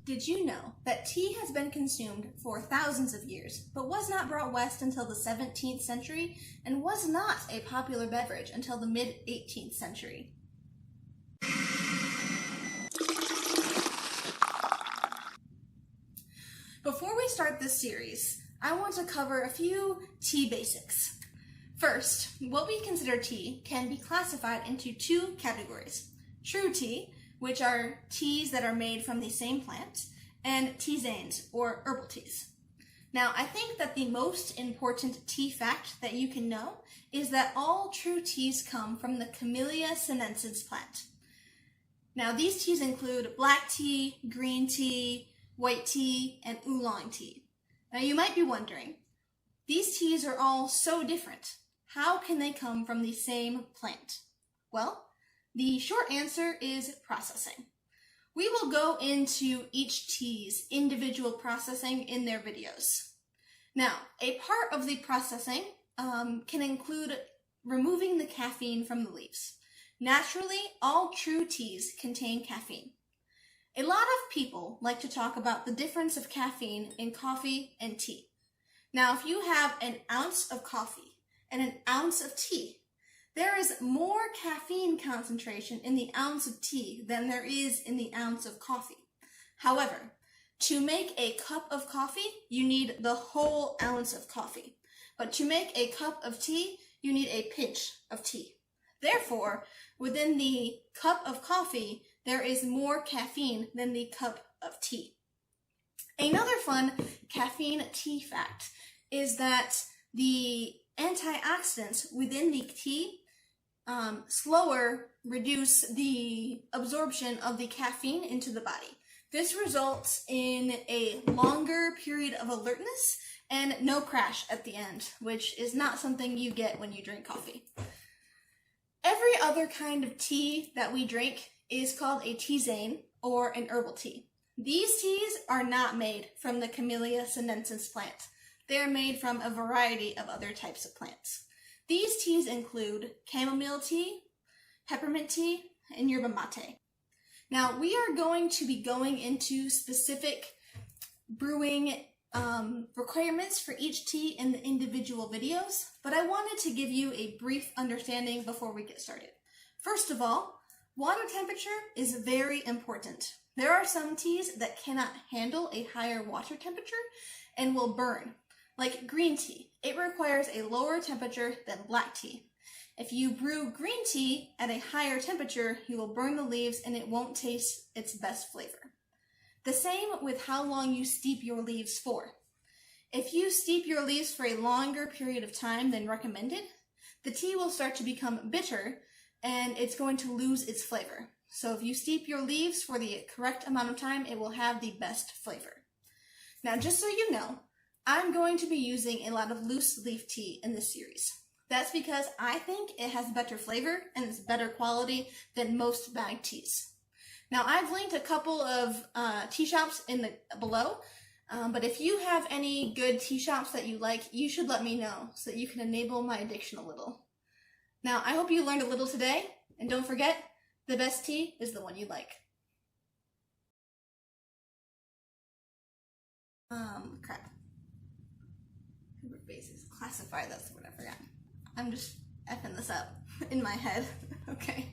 Did you know that tea has been consumed for thousands of years, but was not brought west until the 17th century and was not a popular beverage until the mid-18th century? Before we start this series, I want to cover a few tea basics. First, what we consider tea can be classified into two categories: true tea, which are teas that are made from the same plant, and tisanes, or herbal teas. Now, I think that the most important tea fact that you can know is that all true teas come from the Camellia sinensis plant. Now, these teas include black tea, green tea, white tea, and oolong tea. Now, you might be wondering, these teas are all so different. How can they come from the same plant? Well, the short answer is processing. We will go into each tea's individual processing in their videos. Now, a part of the processing can include removing the caffeine from the leaves. Naturally, all true teas contain caffeine. A lot of people like to talk about the difference of caffeine in coffee and tea. Now, if you have an ounce of coffee and an ounce of tea, there is more caffeine concentration in the ounce of tea than there is in the ounce of coffee. However, to make a cup of coffee, you need the whole ounce of coffee. But to make a cup of tea, you need a pinch of tea. Therefore, within the cup of coffee, there is more caffeine than the cup of tea. Another fun caffeine tea fact is that the antioxidants within the tea slower reduce the absorption of the caffeine into the body. This results in a longer period of alertness and no crash at the end, which is not something you get when you drink coffee. Every other kind of tea that we drink is called a tisane or an herbal tea. These teas are not made from the Camellia sinensis plant. They are made from a variety of other types of plants. These teas include chamomile tea, peppermint tea, and yerba mate. Now, we are going to be going into specific brewing requirements for each tea in the individual videos, but I wanted to give you a brief understanding before we get started. First of all, water temperature is very important. There are some teas that cannot handle a higher water temperature and will burn. Like green tea, it requires a lower temperature than black tea. If you brew green tea at a higher temperature, you will burn the leaves and it won't taste its best flavor. The same with how long you steep your leaves for. If you steep your leaves for a longer period of time than recommended, the tea will start to become bitter and it's going to lose its flavor. So if you steep your leaves for the correct amount of time, it will have the best flavor. Now, just so you know, I'm going to be using a lot of loose leaf tea in this series. That's because I think it has better flavor and it's better quality than most bagged teas. Now, I've linked a couple of tea shops below, but if you have any good tea shops that you like, you should let me know so that you can enable my addiction a little. Now, I hope you learned a little today, and don't forget, the best tea is the one you like. Crap. Bases. Classify, that's what I forgot. I'm just effing this up in my head. Okay.